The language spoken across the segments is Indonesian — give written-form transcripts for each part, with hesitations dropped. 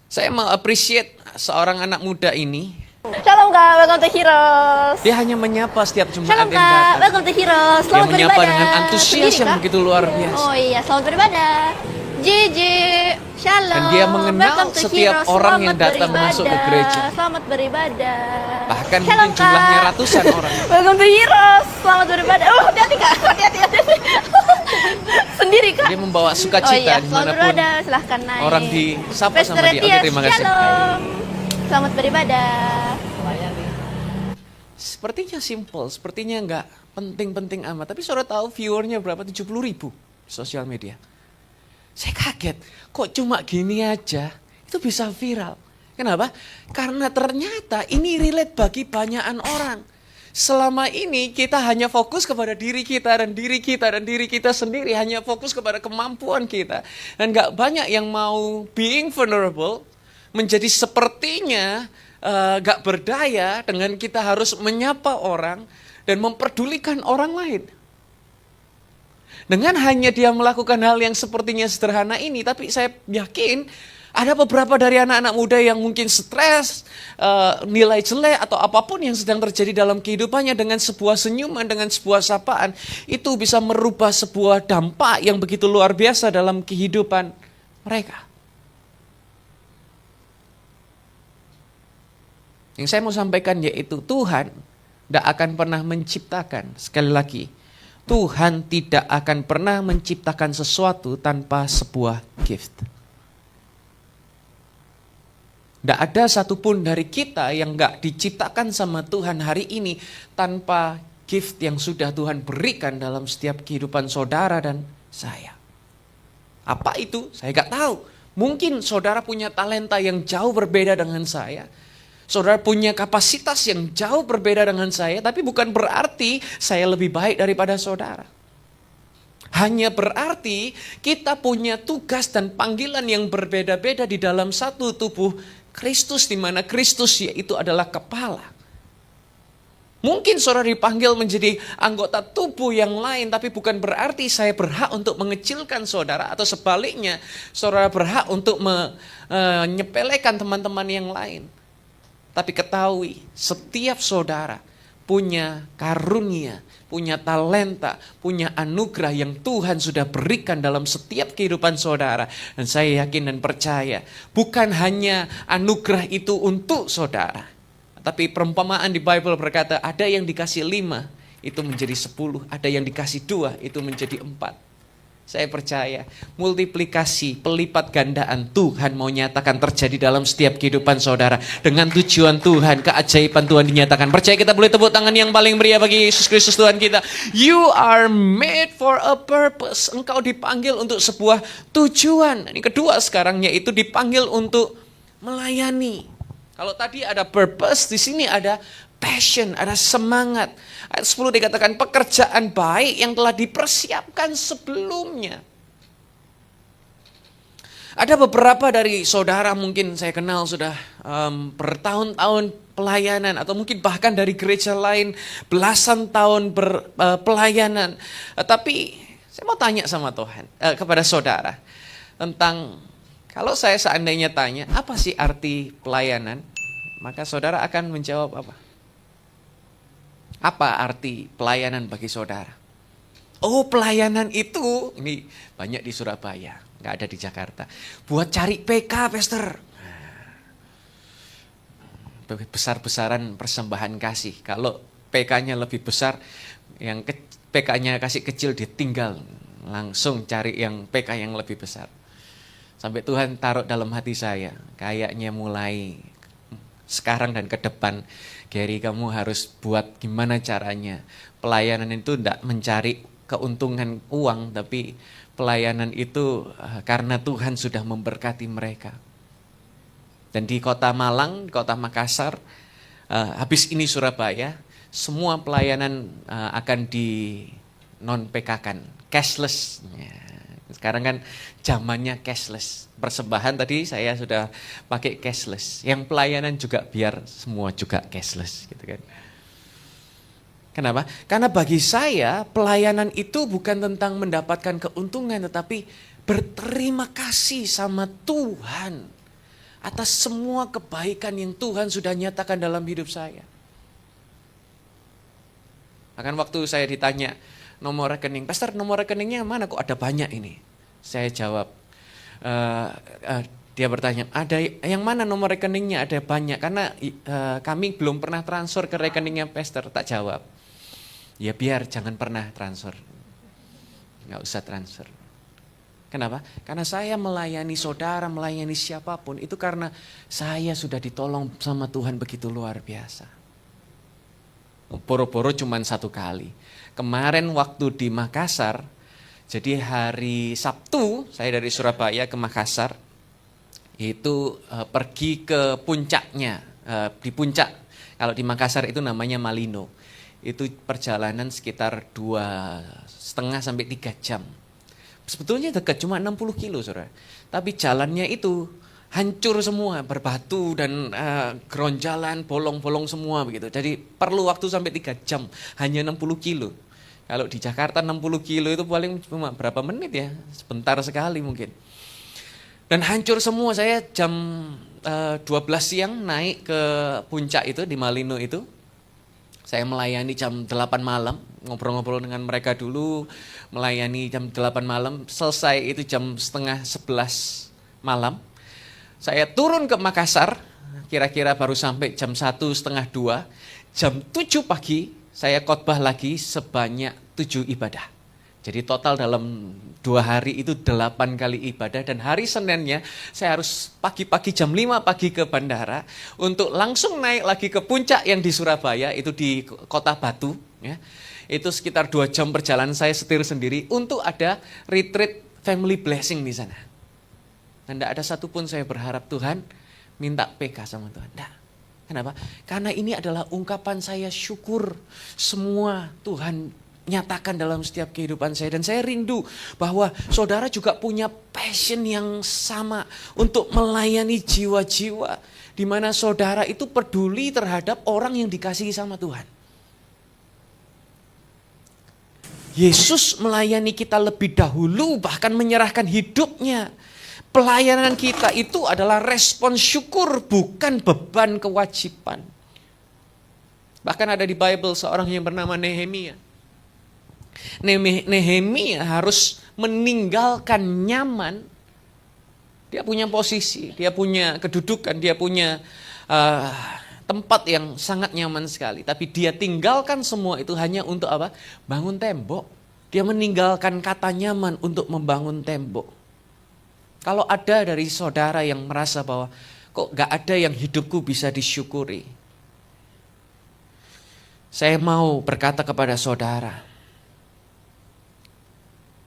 Saya mau appreciate seorang anak muda ini. Shalom Kak, welcome to Heroes. Dia hanya menyapa setiap jemaat Shalom yang Kak, datang. welcome to Heroes. Dia Selamat menyapa beribadah. dengan antusias Sendiri, yang Kak? begitu luar biasa. Oh iya, selamat beribadah. Gigi, shalom. Dan dia mengenal Welcome to setiap Heroes. orang Selamat yang datang beribadah. masuk ke gereja. Selamat beribadah. Bahkan Shalom, mungkin jumlahnya Kak. ratusan orang. Welcome to Heroes. Selamat beribadah. Oh, hati-hati Kak, hati-hati. Sendiri Kak. Dia membawa Oh sukacita iya, selamat dimanapun beribadah. Silahkan naik. orang disapa Pastor sama dia. Oke, Tias, terima kasih. Shalom. Selamat beribadah. Sepertinya simple, sepertinya nggak penting-penting amat. Tapi saudara tahu viewernya berapa? 70.000 sosial media. Saya kaget, kok cuma gini aja itu bisa viral. Kenapa? Karena ternyata ini relate bagi banyakan orang. Selama ini kita hanya fokus kepada diri kita dan diri kita dan diri kita sendiri. Hanya fokus kepada kemampuan kita. Dan nggak banyak yang mau being vulnerable, menjadi sepertinya gak berdaya dengan kita harus menyapa orang dan memperdulikan orang lain. Dengan hanya dia melakukan hal yang sepertinya sederhana ini, tapi saya yakin ada beberapa dari anak-anak muda yang mungkin stres, nilai jelek atau apapun yang sedang terjadi dalam kehidupannya, dengan sebuah senyuman, dengan sebuah sapaan, itu bisa merubah sebuah dampak yang begitu luar biasa dalam kehidupan mereka. Yang saya mau sampaikan yaitu Tuhan tidak akan pernah menciptakan, sekali lagi, Tuhan tidak akan pernah menciptakan sesuatu tanpa sebuah gift. Tidak ada satupun dari kita yang gak diciptakan sama Tuhan hari ini tanpa gift yang sudah Tuhan berikan dalam setiap kehidupan saudara dan saya. Apa itu? Saya gak tahu. Mungkin saudara punya talenta yang jauh berbeda dengan saya. Saudara punya kapasitas yang jauh berbeda dengan saya, tapi bukan berarti saya lebih baik daripada saudara. Hanya berarti kita punya tugas dan panggilan yang berbeda-beda di dalam satu tubuh Kristus, di mana Kristus yaitu adalah kepala. Mungkin saudara dipanggil menjadi anggota tubuh yang lain, tapi bukan berarti saya berhak untuk mengecilkan saudara, atau sebaliknya saudara berhak untuk menyepelekan teman-teman yang lain. Tapi ketahui, setiap saudara punya karunia, punya talenta, punya anugerah yang Tuhan sudah berikan dalam setiap kehidupan saudara. Dan saya yakin dan percaya, bukan hanya anugerah itu untuk saudara. Tapi perumpamaan di Bible berkata, ada yang dikasih 5, itu menjadi 10. Ada yang dikasih 2, itu menjadi 4. Saya percaya multiplikasi, pelipat gandaan Tuhan mau nyatakan terjadi dalam setiap kehidupan saudara. Dengan tujuan Tuhan, keajaiban Tuhan dinyatakan. Percaya kita boleh tepuk tangan yang paling meriah bagi Yesus Kristus Tuhan kita. You are made for a purpose. Engkau dipanggil untuk sebuah tujuan. Ini kedua sekarang, yaitu dipanggil untuk melayani. Kalau tadi ada purpose, di sini ada passion, ada semangat. Ayat 10 dikatakan pekerjaan baik yang telah dipersiapkan sebelumnya. Ada beberapa dari saudara mungkin saya kenal sudah bertahun-tahun pelayanan, atau mungkin bahkan dari gereja lain belasan tahun pelayanan. Tapi saya mau tanya sama Tuhan, kepada saudara, tentang kalau saya seandainya tanya apa sih arti pelayanan, maka saudara akan menjawab apa? Apa arti pelayanan bagi saudara? Oh, pelayanan itu, ini banyak di Surabaya, nggak ada di Jakarta. Buat cari PK, Pastor. Besar-besaran persembahan kasih. Kalau PK-nya lebih besar, yang PK-nya kasih kecil ditinggal. Langsung cari yang PK yang lebih besar. Sampai Tuhan taruh dalam hati saya, kayaknya mulai sekarang dan ke depan, Gary, kamu harus buat gimana caranya. Pelayanan itu tidak mencari keuntungan uang, tapi pelayanan itu karena Tuhan sudah memberkati mereka. Dan di kota Malang, kota Makassar, habis ini Surabaya, semua pelayanan akan di non-PK-kan, cashless. Sekarang kan zamannya cashless. Persembahan tadi saya sudah pakai cashless. Yang pelayanan juga biar semua juga cashless gitu kan. Kenapa? Karena bagi saya pelayanan itu bukan tentang mendapatkan keuntungan, tetapi berterima kasih sama Tuhan atas semua kebaikan yang Tuhan sudah nyatakan dalam hidup saya. Bahkan waktu saya ditanya nomor rekening, Pastor nomor rekeningnya mana kok ada banyak ini? Saya jawab, dia bertanya, ada yang mana nomor rekeningnya? Ada banyak, karena kami belum pernah transfer ke rekeningnya Pastor. Tak jawab, ya biar jangan pernah transfer, nggak usah transfer. Kenapa? Karena saya melayani saudara, melayani siapapun, itu karena saya sudah ditolong sama Tuhan begitu luar biasa. Boro-boro cuma 1 kali. Kemarin waktu di Makassar, jadi hari Sabtu, saya dari Surabaya ke Makassar, itu pergi ke puncaknya, di puncak. Kalau di Makassar itu namanya Malino. Itu perjalanan sekitar 2,5 sampai 3 jam. Sebetulnya dekat, cuma 60 kilo, saudara. Tapi jalannya itu hancur semua, berbatu dan geronjalan, bolong-bolong semua begitu. Jadi perlu waktu sampai 3 jam, hanya 60 kilo. Kalau di Jakarta 60 kilo itu paling cuma berapa menit ya, sebentar sekali mungkin. Dan hancur semua, saya jam 12 siang naik ke puncak itu, di Malino itu. Saya melayani jam 8 malam, ngobrol-ngobrol dengan mereka dulu, melayani jam 8 malam, selesai itu jam setengah 11 malam. Saya turun ke Makassar, kira-kira baru sampai jam 1:30, jam 7 pagi saya khotbah lagi sebanyak 7 ibadah. Jadi total dalam 2 hari itu 8 kali ibadah, dan hari Seninnya saya harus pagi-pagi jam 5 pagi ke bandara untuk langsung naik lagi ke puncak yang di Surabaya, itu di Kota Batu. Ya. Itu sekitar 2 jam perjalanan, saya setir sendiri untuk ada retreat family blessing di sana. Dan tidak ada satupun saya berharap Tuhan minta PK sama Tuhan. Tidak. Kenapa? Karena ini adalah ungkapan saya syukur semua Tuhan nyatakan dalam setiap kehidupan saya. Dan saya rindu bahwa saudara juga punya passion yang sama untuk melayani jiwa-jiwa, di mana saudara itu peduli terhadap orang yang dikasihi sama Tuhan. Yesus melayani kita lebih dahulu, bahkan menyerahkan hidupnya. Pelayanan kita itu adalah respon syukur, bukan beban kewajiban. Bahkan ada di Bible seorang yang bernama Nehemia. Nehemia harus meninggalkan nyaman. Dia punya posisi, dia punya kedudukan, dia punya tempat yang sangat nyaman sekali. Tapi dia tinggalkan semua itu hanya untuk apa? Bangun tembok. Dia meninggalkan kata nyaman untuk membangun tembok. Kalau ada dari saudara yang merasa bahwa kok gak ada yang hidupku bisa disyukuri, saya mau berkata kepada saudara,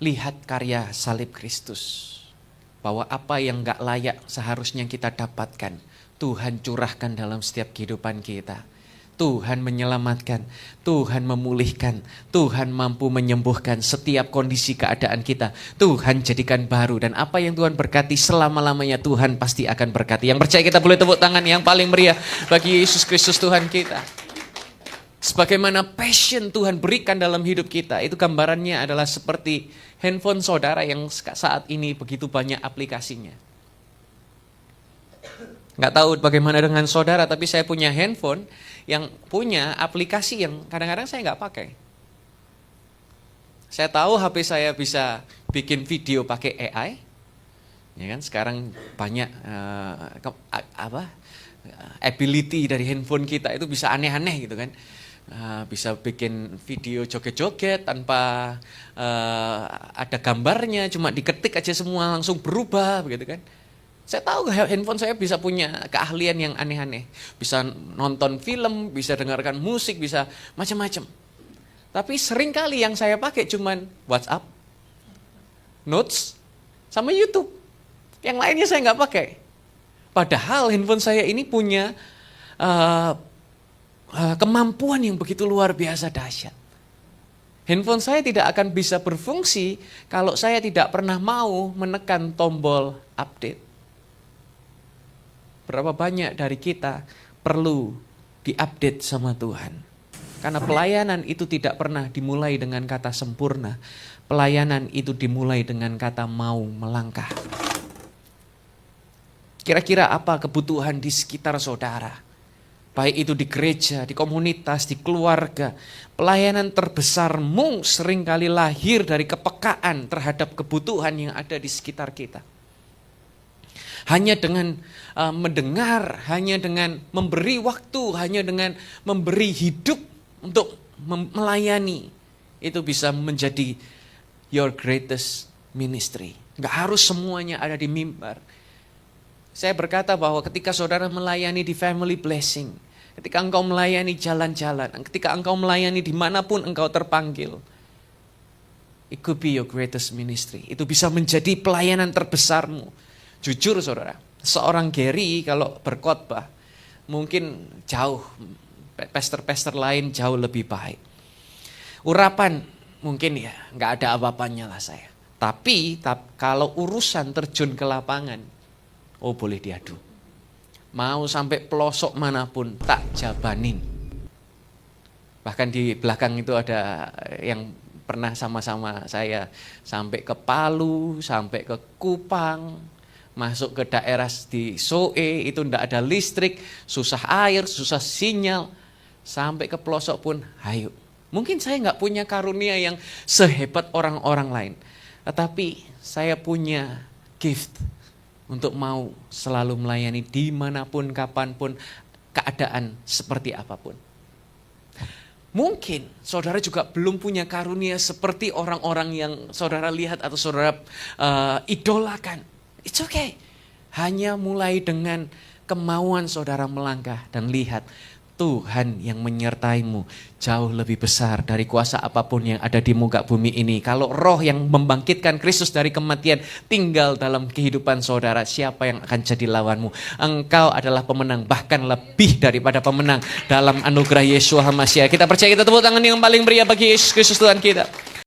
lihat karya salib Kristus. Bahwa apa yang gak layak seharusnya kita dapatkan, Tuhan curahkan dalam setiap kehidupan kita. Tuhan menyelamatkan, Tuhan memulihkan, Tuhan mampu menyembuhkan setiap kondisi keadaan kita. Tuhan jadikan baru, dan apa yang Tuhan berkati selama-lamanya Tuhan pasti akan berkati. Yang percaya kita boleh tepuk tangan yang paling meriah bagi Yesus Kristus Tuhan kita. Sebagaimana passion Tuhan berikan dalam hidup kita, itu gambarannya adalah seperti handphone saudara yang saat ini begitu banyak aplikasinya. Nggak tahu bagaimana dengan saudara, tapi saya punya handphone yang punya aplikasi yang kadang-kadang saya nggak pakai. Saya tahu HP saya bisa bikin video pakai AI, ya kan? Sekarang banyak ability dari handphone kita itu bisa aneh-aneh gitu kan. Bisa bikin video joget-joget tanpa ada gambarnya, cuma diketik aja semua langsung berubah begitu kan. Saya tahu handphone saya bisa punya keahlian yang aneh-aneh. Bisa nonton film, bisa dengarkan musik, bisa macam-macam. Tapi seringkali yang saya pakai cuman WhatsApp, Notes, sama YouTube. Yang lainnya saya nggak pakai. Padahal handphone saya ini punya kemampuan yang begitu luar biasa dahsyat. Handphone saya tidak akan bisa berfungsi kalau saya tidak pernah mau menekan tombol update. Berapa banyak dari kita perlu diupdate sama Tuhan. Karena pelayanan itu tidak pernah dimulai dengan kata sempurna. Pelayanan itu dimulai dengan kata mau melangkah. Kira-kira apa kebutuhan di sekitar saudara? Baik itu di gereja, di komunitas, di keluarga. Pelayanan terbesarmu seringkali lahir dari kepekaan terhadap kebutuhan yang ada di sekitar kita. Hanya dengan mendengar, hanya dengan memberi waktu, hanya dengan memberi hidup untuk melayani. Itu bisa menjadi your greatest ministry. Gak harus semuanya ada di mimbar. Saya berkata bahwa ketika saudara melayani di family blessing, ketika engkau melayani jalan-jalan, ketika engkau melayani dimanapun engkau terpanggil, it could be your greatest ministry. Itu bisa menjadi pelayanan terbesarmu. Jujur saudara, seorang Gary kalau berkhotbah, mungkin jauh, pastor-pastor lain jauh lebih baik. Urapan mungkin ya nggak ada apa-apanya lah saya. Tapi kalau urusan terjun ke lapangan, oh boleh diadu. Mau sampai pelosok manapun tak jabanin. Bahkan di belakang itu ada yang pernah sama-sama saya sampai ke Palu, sampai ke Kupang, masuk ke daerah di Soe, itu ndak ada listrik, susah air, susah sinyal, sampai ke pelosok pun hayu. Mungkin saya nggak punya karunia yang sehebat orang-orang lain, tetapi saya punya gift untuk mau selalu melayani dimanapun, kapanpun, keadaan seperti apapun. Mungkin saudara juga belum punya karunia seperti orang-orang yang saudara lihat atau saudara idolakan. It's okay. Hanya mulai dengan kemauan saudara melangkah dan lihat Tuhan yang menyertaimu jauh lebih besar dari kuasa apapun yang ada di muka bumi ini. Kalau roh yang membangkitkan Kristus dari kematian tinggal dalam kehidupan saudara, siapa yang akan jadi lawanmu? Engkau adalah pemenang, bahkan lebih daripada pemenang dalam anugerah Yeshua HaMashiach. Kita percaya, kita tepuk tangan yang paling meriah bagi Yesus Kristus Tuhan kita.